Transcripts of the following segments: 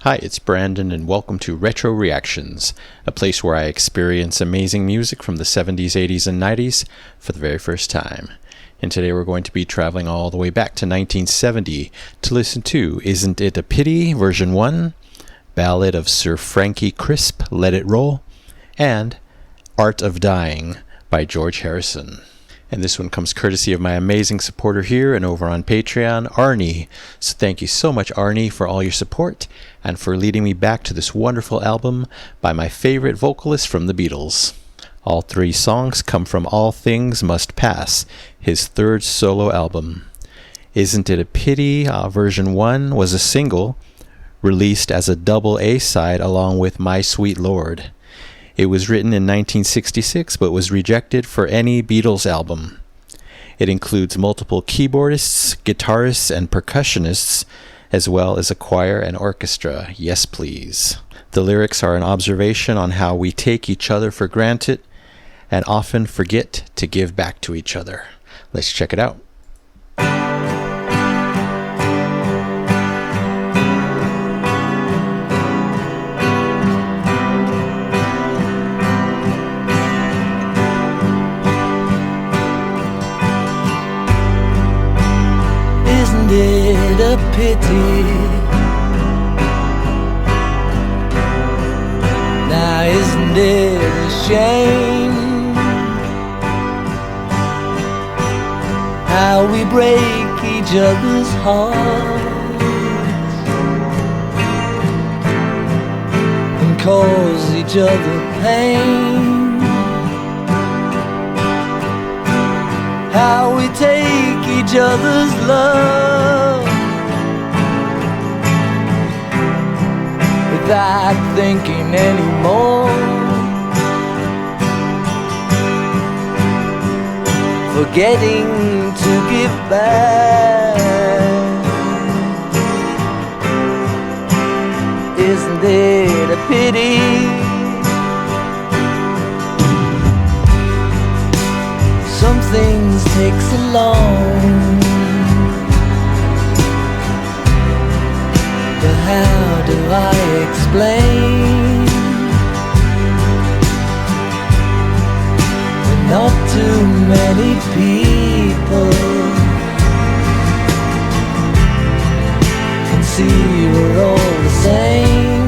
Hi, it's Brandon, and welcome to Retro Reactions, a place where I experience amazing music from the 70s, 80s, and 90s for the very first time. And today we're going to be traveling all the way back to 1970 to listen to Isn't It a Pity, version 1, Ballad of Sir Frankie Crisp, Let It Roll, and Art of Dying by George Harrison. And this one comes courtesy of my amazing supporter here and over on Patreon, Arnie. So thank you so much, Arnie, for all your support and for leading me back to this wonderful album by my favorite vocalist from the Beatles. All three songs come from All Things Must Pass, his third solo album. Isn't It a Pity, version 1 was a single released as a double A-side along with My Sweet Lord. It was written in 1966 but was rejected for any Beatles album. It includes multiple keyboardists, guitarists, and percussionists, as well as a choir and orchestra. Yes, please. The lyrics are an observation on how we take each other for granted and often forget to give back to each other. Let's check it out. Isn't it a pity? Now isn't it a shame how we break each other's hearts and cause each other pain? How we take each other's love without thinking anymore, forgetting to give back. Isn't it a pity? Some things take so long, but how do I explain when not too many people can see we're all the same?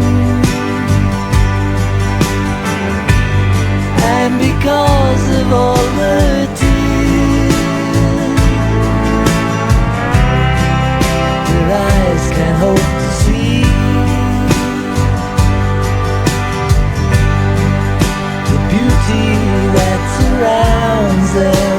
And because of all the tears your eyes can't hope to see, the beauty that surrounds them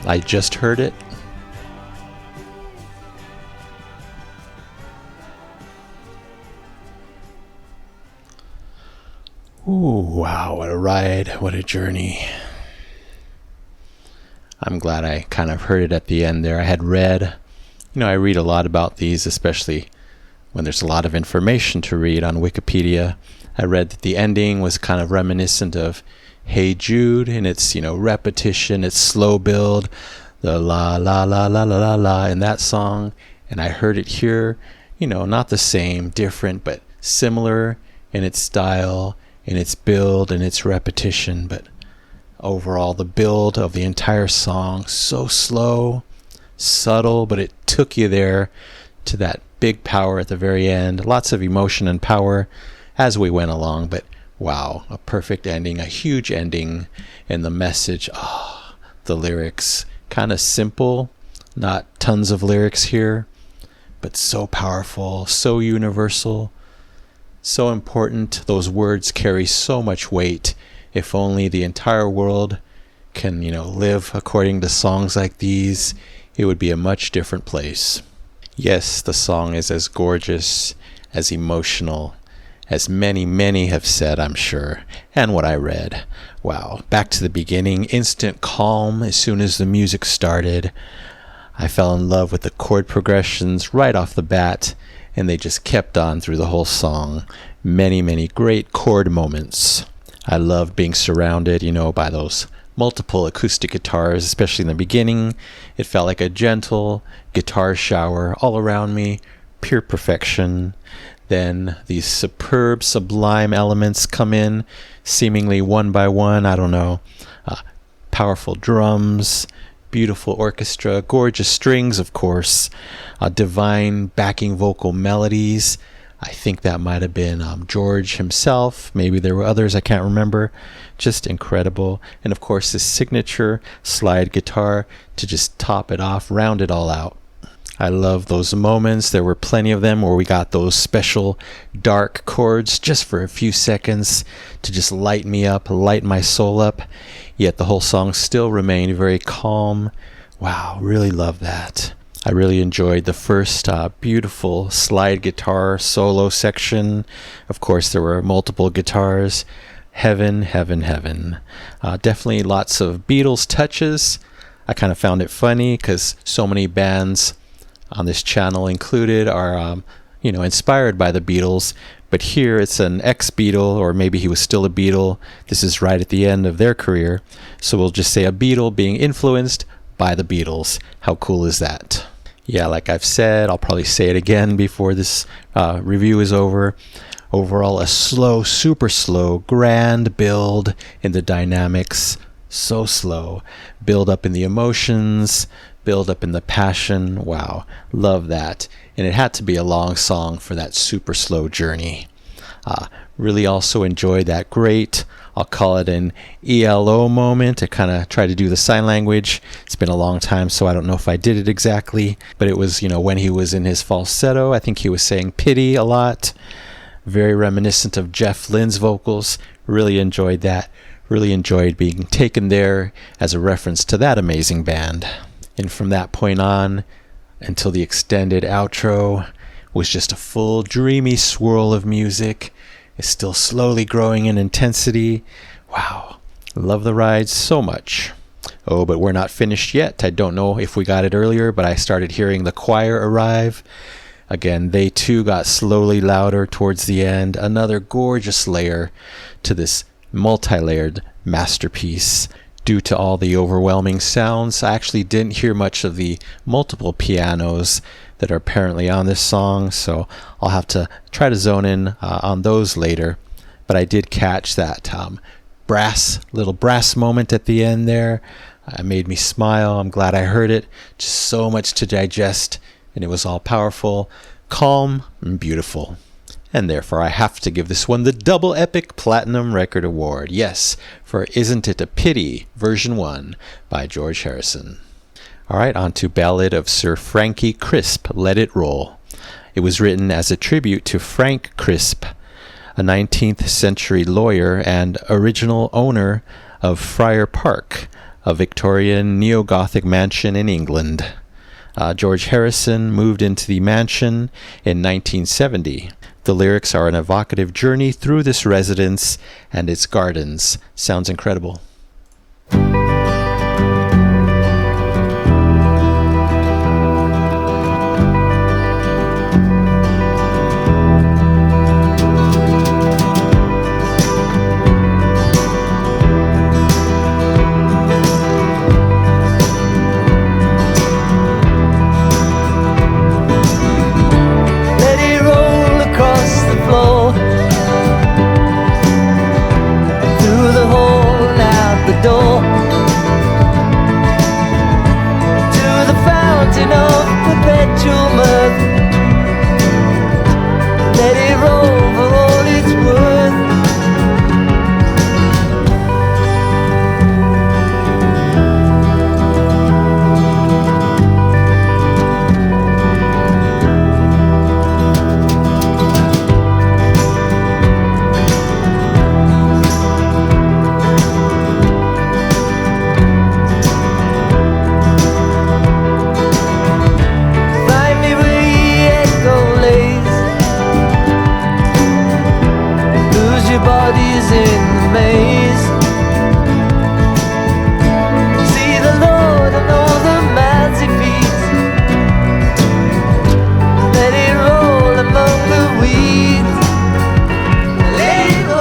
I just heard it. Ooh, wow, what a ride, what a journey. I'm glad I kind of heard it at the end there. I had read, I read a lot about these, especially when there's a lot of information to read on Wikipedia. I read that the ending was kind of reminiscent of Hey Jude in its, repetition, its slow build, the la la la la la la la in that song. And I heard it here, not the same, different, but similar in its style, in its build, and its repetition. But overall, the build of the entire song, so slow, subtle, but it took you there to that big power at the very end. Lots of emotion and power as we went along, but wow, a perfect ending, a huge ending. And the message, the lyrics, kind of simple, not tons of lyrics here, but so powerful, so universal, so important. Those words carry so much weight. If only the entire world can, live according to songs like these, it would be a much different place. Yes, the song is as gorgeous, as emotional, as many, many have said, I'm sure, and what I read. Wow, back to the beginning, instant calm as soon as the music started. I fell in love with the chord progressions right off the bat, and they just kept on through the whole song. Many, many great chord moments. I loved being surrounded, by those multiple acoustic guitars, especially in the beginning. It felt like a gentle guitar shower all around me, pure perfection. Then these superb, sublime elements come in, seemingly one by one. I don't know. Powerful drums, beautiful orchestra, gorgeous strings, of course, divine backing vocal melodies. I think that might have been George himself. Maybe there were others, I can't remember. Just incredible. And of course, this signature slide guitar to just top it off, round it all out. I love those moments. There were plenty of them where we got those special dark chords just for a few seconds to just light me up, light my soul up. Yet the whole song still remained very calm. Wow, really love that. I really enjoyed the first beautiful slide guitar solo section. Of course, there were multiple guitars. Heaven, heaven, heaven. Definitely lots of Beatles touches. I kind of found it funny because so many bands on this channel included are, inspired by the Beatles. But here it's an ex-Beatle, or maybe he was still a Beatle. This is right at the end of their career. So we'll just say a Beatle being influenced by the Beatles. How cool is that? Yeah, like I've said, I'll probably say it again before this review is over. Overall, a slow, super slow, grand build in the dynamics. So slow. Build up in the emotions, build up in the passion. Wow, love that. And it had to be a long song for that super slow journey. Really also enjoyed that great, I'll call it an ELO moment. I kind of try to do the sign language. It's been a long time, so I don't know if I did it exactly. But it was, when he was in his falsetto, I think he was saying pity a lot. Very reminiscent of Jeff Lynne's vocals. Really enjoyed that. Really enjoyed being taken there as a reference to that amazing band. And from that point on, until the extended outro, was just a full dreamy swirl of music. It's still slowly growing in intensity. Wow, love the ride so much. Oh, but we're not finished yet. I don't know if we got it earlier, but I started hearing the choir arrive. Again, they too got slowly louder towards the end. Another gorgeous layer to this multi-layered masterpiece. Due to all the overwhelming sounds, I actually didn't hear much of the multiple pianos that are apparently on this song, so I'll have to try to zone in on those later. But I did catch that little brass moment at the end there. It made me smile. I'm glad I heard it. Just so much to digest, and it was all powerful, calm, and beautiful. And therefore I have to give this one the Double Epic Platinum Record Award. Yes, for Isn't It a Pity, version 1 by George Harrison. Alright, on to Ballad of Sir Frankie Crisp, Let It Roll. It was written as a tribute to Frank Crisp, a 19th century lawyer and original owner of Friar Park, a Victorian neo-Gothic mansion in England. George Harrison moved into the mansion in 1970. The lyrics are an evocative journey through this residence and its gardens. Sounds incredible. Door to the fountain of perpetual mirth. Let it roll for all it's worth. Bodies in the maze. See the Lord and all the mouths he feeds. Let it roll among the weeds. Let it go.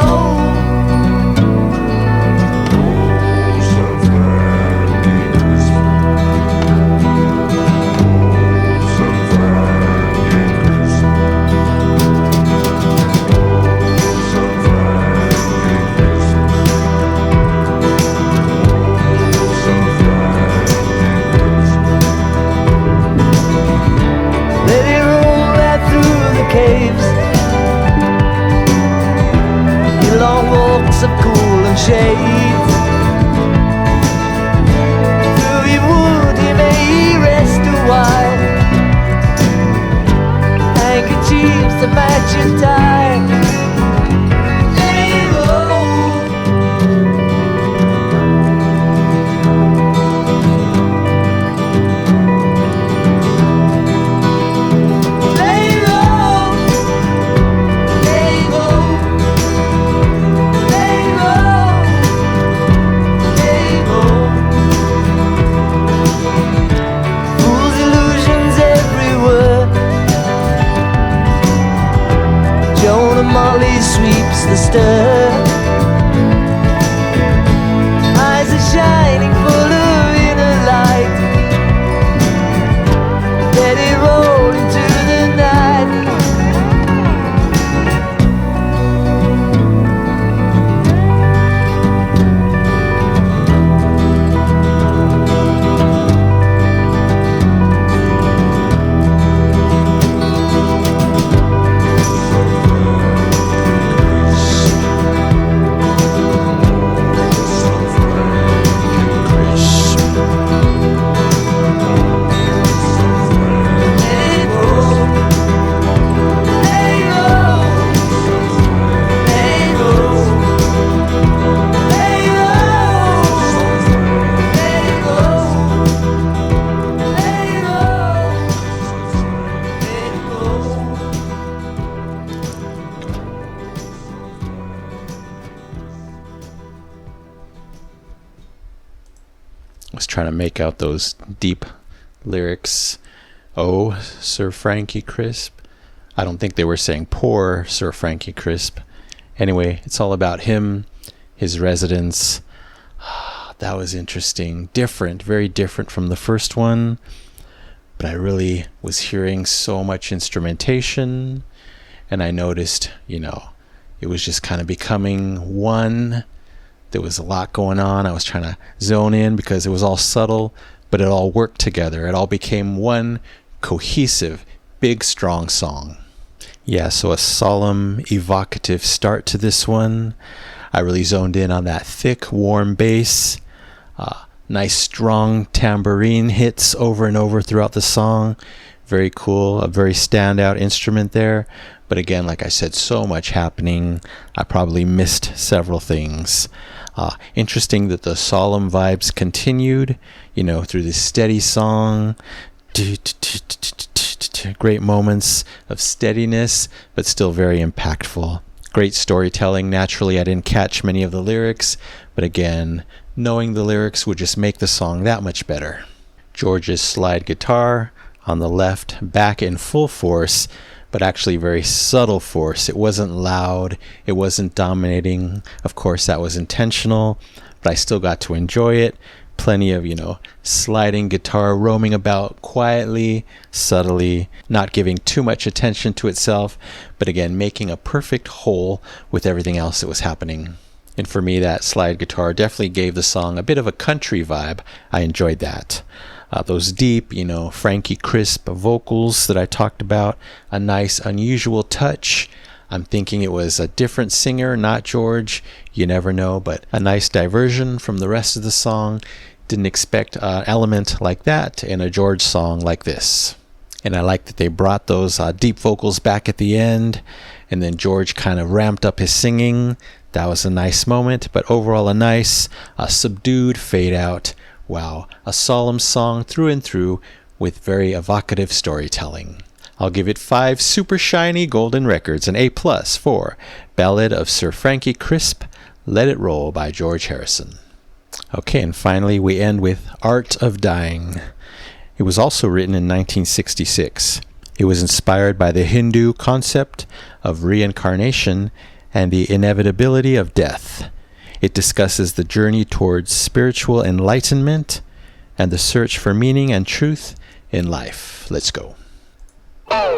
Caves, in long walks of cool and shade. Through your wood he may rest a while. Handkerchiefs that match your tie. Let it roll. Molly sweeps the stir. Eyes are shining full of inner light. Let it roll into the night. Was trying to make out those deep lyrics. Oh, Sir Frankie Crisp. I don't think they were saying poor Sir Frankie Crisp. Anyway, it's all about him, his residence. That was interesting. Different, very different from the first one. But I really was hearing so much instrumentation. And I noticed, it was just kind of becoming one. There was a lot going on. I was trying to zone in because it was all subtle, but it all worked together. It all became one cohesive, big, strong song. Yeah, so a solemn, evocative start to this one. I really zoned in on that thick, warm bass. Nice, strong tambourine hits over and over throughout the song. Very cool, a very standout instrument there. But again, like I said, so much happening. I probably missed several things. Interesting that the solemn vibes continued, through this steady song. Great moments of steadiness, but still very impactful. Great storytelling. Naturally, I didn't catch many of the lyrics, but again, knowing the lyrics would just make the song that much better. George's slide guitar on the left, back in full force, but actually very subtle force. It wasn't loud, it wasn't dominating. Of course, that was intentional, but I still got to enjoy it. Plenty of, sliding guitar roaming about quietly, subtly, not giving too much attention to itself, but again, making a perfect whole with everything else that was happening. And for me, that slide guitar definitely gave the song a bit of a country vibe. I enjoyed that. Those deep, Frankie crisp vocals that I talked about, a nice, unusual touch. I'm thinking it was a different singer, not George. You never know, but a nice diversion from the rest of the song. Didn't expect an element like that in a George song like this. And I like that they brought those deep vocals back at the end, and then George kind of ramped up his singing. That was a nice moment, but overall a nice, subdued fade out. Wow, a solemn song through and through with very evocative storytelling. I'll give it 5 super shiny golden records, an A+ for Ballad of Sir Frankie Crisp, Let It Roll by George Harrison. Okay, and finally we end with Art of Dying. It was also written in 1966. It was inspired by the Hindu concept of reincarnation and the inevitability of death. It discusses the journey towards spiritual enlightenment and the search for meaning and truth in life. Let's go. When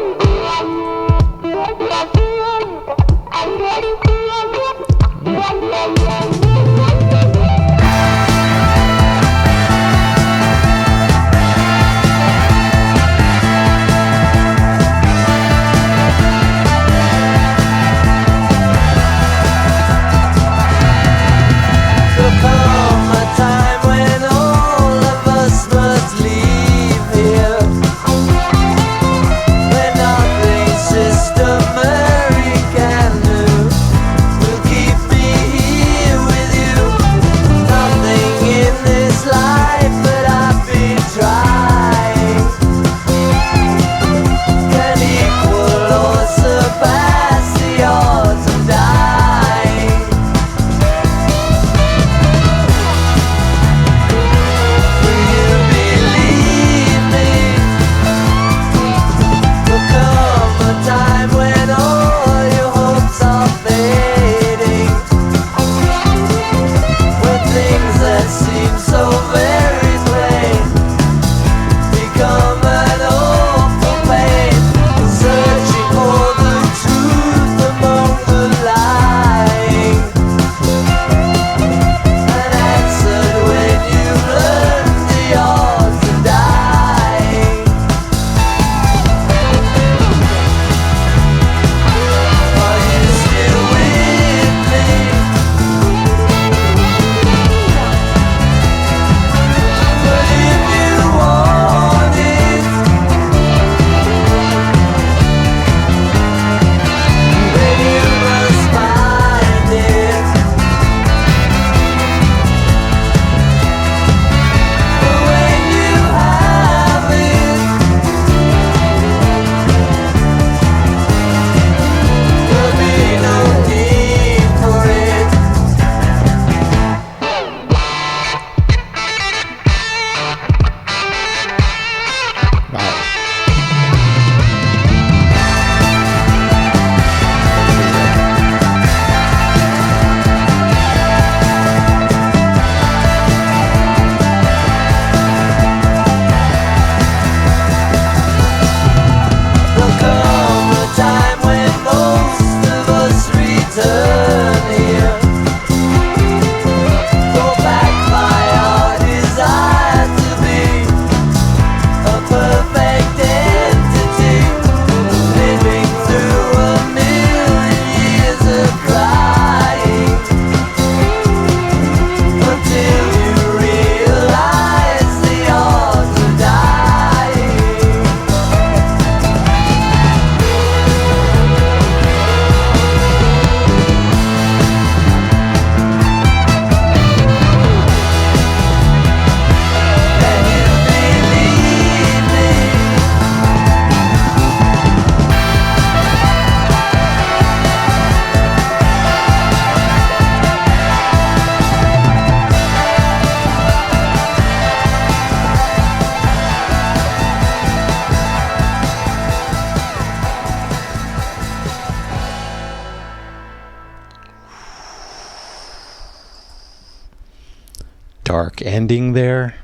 dark ending there.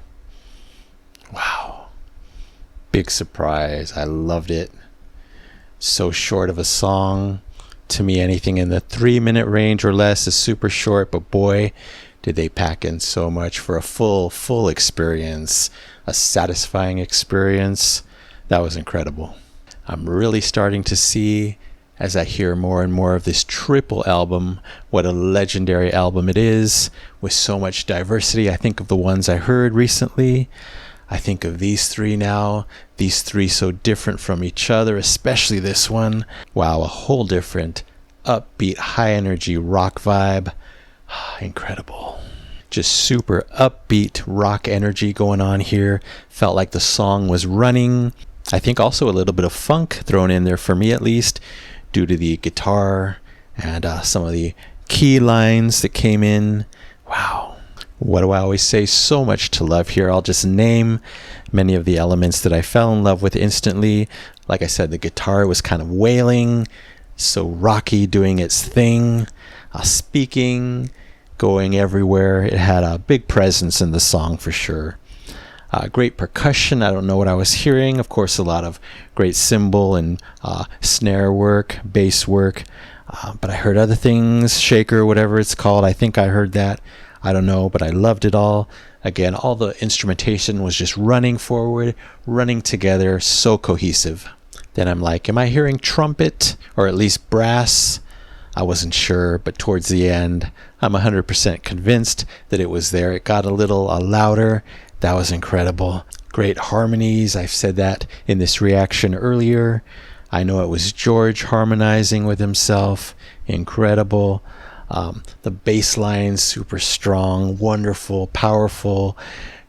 Wow. Big surprise. I loved it. So short of a song. To me, anything in the 3-minute range or less is super short, but boy, did they pack in so much for a full experience, a satisfying experience. That was incredible. I'm really starting to see, as I hear more and more of this triple album, what a legendary album it is, with so much diversity. I think of the ones I heard recently. I think of these three now, these three so different from each other, especially this one. Wow, a whole different upbeat, high energy rock vibe. Incredible. Just super upbeat rock energy going on here. Felt like the song was running. I think also a little bit of funk thrown in there for me at least, due to the guitar and some of the key lines that came in. Wow. What do I always say? So much to love here. I'll just name many of the elements that I fell in love with instantly. Like I said, the guitar was kind of wailing, so rocky, doing its thing, speaking, going everywhere. It had a big presence in the song for sure. Great percussion. I don't know what I was hearing. Of course, a lot of great cymbal and snare work, bass work. But I heard other things, shaker, whatever it's called. I think I heard that. I don't know, but I loved it all. Again, all the instrumentation was just running forward, running together, so cohesive. Then I'm like, am I hearing trumpet or at least brass? I wasn't sure, but towards the end, I'm 100% convinced that it was there. It got a little louder. That was incredible. Great harmonies. I've said that in this reaction earlier. I know it was George harmonizing with himself. Incredible. The bass line, super strong, wonderful, powerful,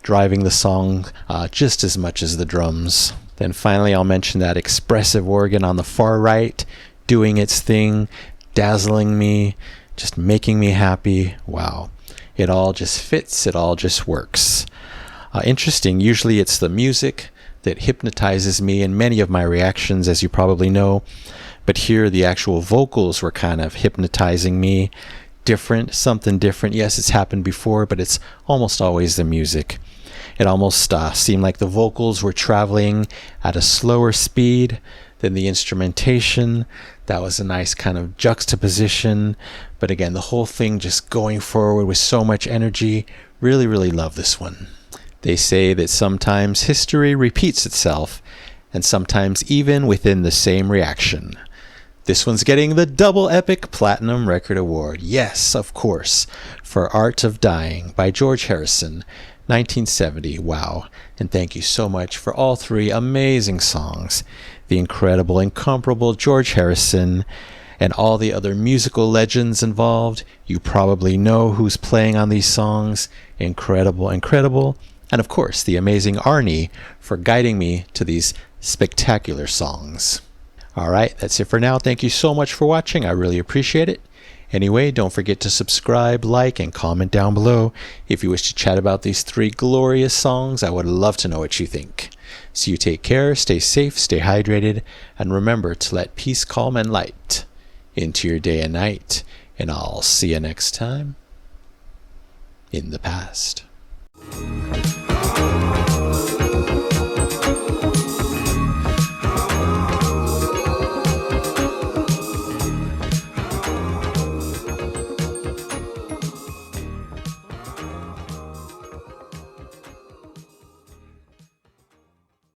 driving the song just as much as the drums. Then finally, I'll mention that expressive organ on the far right, doing its thing, dazzling me, just making me happy. Wow. It all just fits. It all just works. Interesting. Usually it's the music that hypnotizes me in many of my reactions, as you probably know. But here the actual vocals were kind of hypnotizing me. Different, something different. Yes, it's happened before, but it's almost always the music. It almost seemed like the vocals were traveling at a slower speed than the instrumentation. That was a nice kind of juxtaposition. But again, the whole thing just going forward with so much energy. Really, really love this one. They say that sometimes history repeats itself, and sometimes even within the same reaction. This one's getting the Double Epic Platinum Record Award. Yes, of course, for Art of Dying by George Harrison, 1970. Wow. And thank you so much for all three amazing songs. The incredible, incomparable George Harrison and all the other musical legends involved. You probably know who's playing on these songs. Incredible, incredible. And of course, the amazing Arnie for guiding me to these spectacular songs. All right, that's it for now. Thank you so much for watching. I really appreciate it. Anyway, don't forget to subscribe, like, and comment down below. If you wish to chat about these three glorious songs, I would love to know what you think. So you take care, stay safe, stay hydrated, and remember to let peace, calm, and light into your day and night. And I'll see you next time in the past.